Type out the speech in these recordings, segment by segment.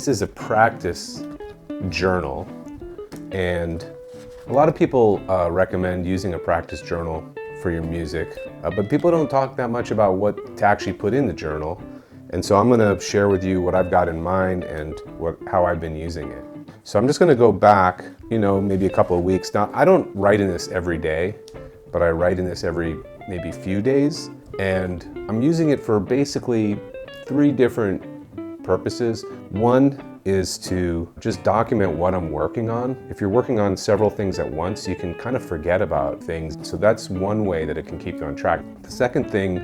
This is a practice journal, and a lot of people recommend using a practice journal for your music, but people don't talk that much about what to actually put in the journal. And so I'm going to share with you what I've got in mind and how I've been using it. So I'm just going to go back, maybe a couple of weeks. Now, I don't write in this every day, but I write in this every maybe few days. And I'm using it for basically 3 different purposes. One is to just document what I'm working on. If you're working on several things at once, you can kind of forget about things. So that's one way that it can keep you on track. The second thing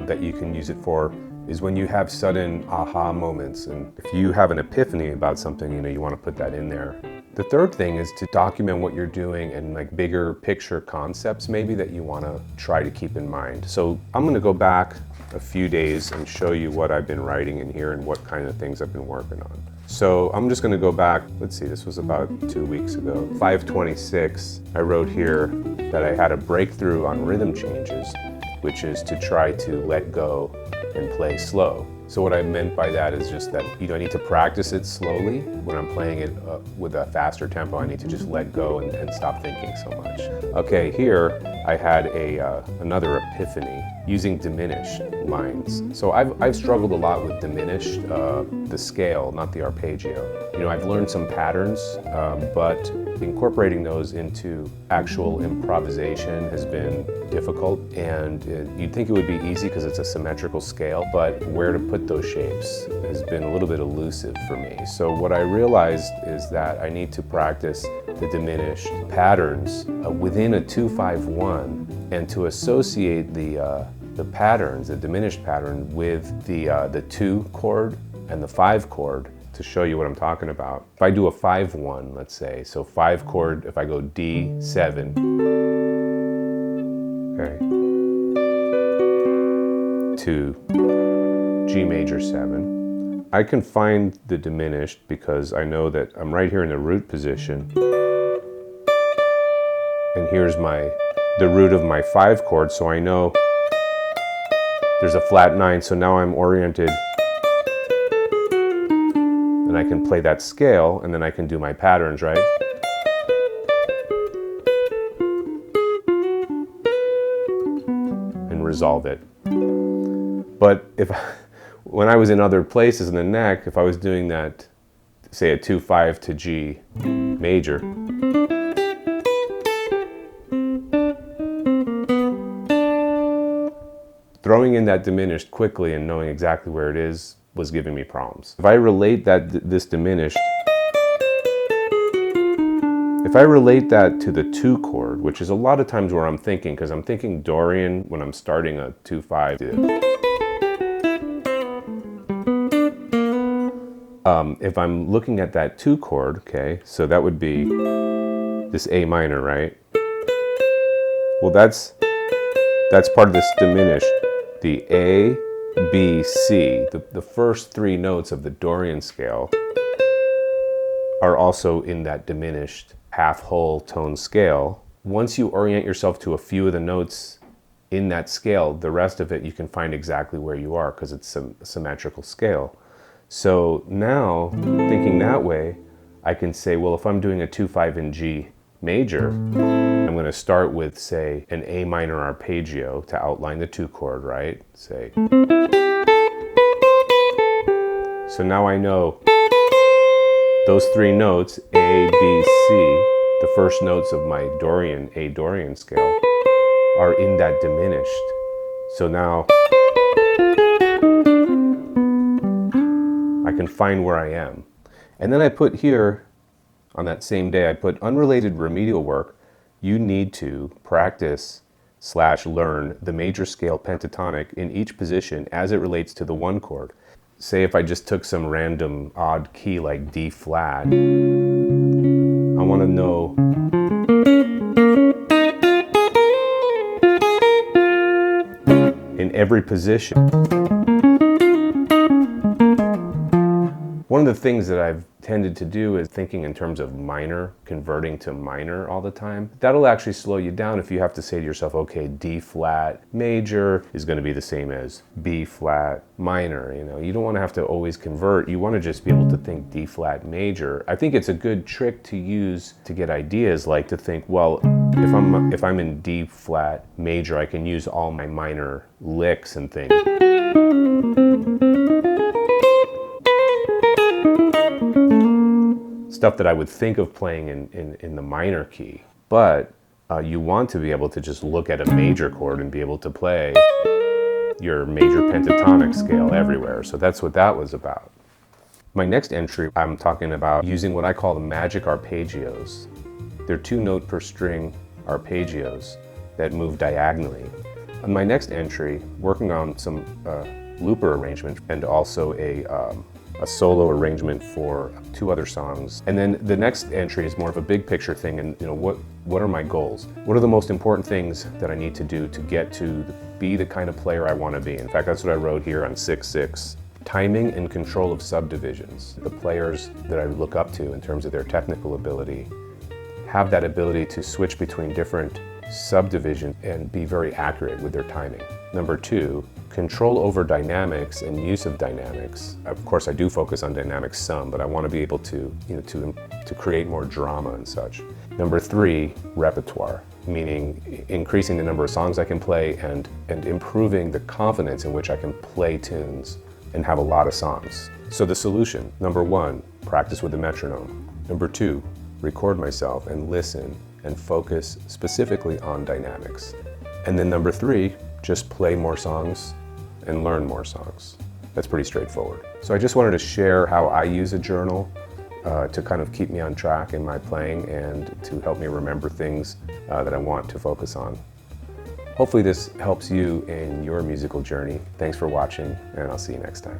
that you can use it for is when you have sudden aha moments. And if you have an epiphany about something, you want to put that in there. The third thing is to document what you're doing and like bigger picture concepts maybe that you want to try to keep in mind. So I'm going to go back a few days and show you what I've been writing in here and what kind of things I've been working on. So I'm just going to go back, let's see, this was about 2 weeks ago. 5/26, I wrote here that I had a breakthrough on rhythm changes, which is to try to let go and play slow. So what I meant by that is just that I need to practice it slowly. When I'm playing it with a faster tempo, I need to just let go and stop thinking so much. Okay, here I had another epiphany using diminished lines. So I've struggled a lot with diminished, the scale, not the arpeggio. I've learned some patterns, but incorporating those into actual improvisation has been difficult. And you'd think it would be easy because it's a symmetrical scale, but where to put those shapes has been a little bit elusive for me. So what I realized is that I need to practice the diminished patterns within a 2-5-1, and to associate the patterns, the diminished pattern, with the 2 chord and the 5 chord to show you what I'm talking about. If I do a 5-1, let's say, so 5 chord, if I go D7, okay, to G major 7, I can find the diminished because I know that I'm right here in the root position, and here's the root of my 5 chord, so I know there's a flat 9, so now I'm oriented and I can play that scale, and then I can do my patterns, right? And resolve it. But when I was in other places in the neck, if I was doing that, say a 2-5 to G major, throwing in that diminished quickly and knowing exactly where it is was giving me problems. If I relate this diminished, if I relate that to the 2 chord, which is a lot of times where I'm thinking, because I'm thinking Dorian when I'm starting a 2-5. If I'm looking at that 2 chord, okay, so that would be this A minor, right? Well, that's part of this diminished. The A, B, C, the first 3 notes of the Dorian scale are also in that diminished half-whole tone scale. Once you orient yourself to a few of the notes in that scale, the rest of it you can find exactly where you are because it's a symmetrical scale. So now, thinking that way, I can say, well, if I'm doing a 2-5 in G major, I'm going to start with, say, an A minor arpeggio to outline the 2 chord, right? Say. So now I know those 3 notes, A, B, C, the first notes of my A Dorian scale, are in that diminished. So now I can find where I am. And then I put here, on that same day, I put unrelated remedial work. You need to practice / learn the major scale pentatonic in each position as it relates to the 1 chord. Say if I just took some random odd key like D flat, I want to know in every position. One of the things that I've tended to do is thinking in terms of minor, converting to minor all the time. That'll actually slow you down if you have to say to yourself, okay, D flat major is going to be the same as B flat minor. You know, you don't want to have to always convert. You want to just be able to think D flat major. I think it's a good trick to use to get ideas, like to think, well, if I'm in D flat major, I can use all my minor licks and things. Stuff that I would think of playing in the minor key. But you want to be able to just look at a major chord and be able to play your major pentatonic scale everywhere. So that's what that was about. My next entry, I'm talking about using what I call the magic arpeggios. They're 2-note per string arpeggios that move diagonally. On my next entry, working on some looper arrangement and also a solo arrangement for 2 other songs. And then the next entry is more of a big picture thing, and you know, what are my goals? What are the most important things that I need to do to get to be the kind of player I want to be? In fact, that's what I wrote here on 6/6. Timing and control of subdivisions. The players that I look up to in terms of their technical ability have that ability to switch between different subdivisions and be very accurate with their timing. Number 2, control over dynamics and use of dynamics. Of course, I do focus on dynamics some, but I want to be able to, you know, to create more drama and such. Number 3, repertoire, meaning increasing the number of songs I can play and improving the confidence in which I can play tunes and have a lot of songs. So the solution, number 1, practice with the metronome. Number 2, record myself and listen and focus specifically on dynamics. And then number 3, just play more songs and learn more songs. That's pretty straightforward. So I just wanted to share how I use a journal to kind of keep me on track in my playing and to help me remember things that I want to focus on. Hopefully this helps you in your musical journey. Thanks for watching, and I'll see you next time.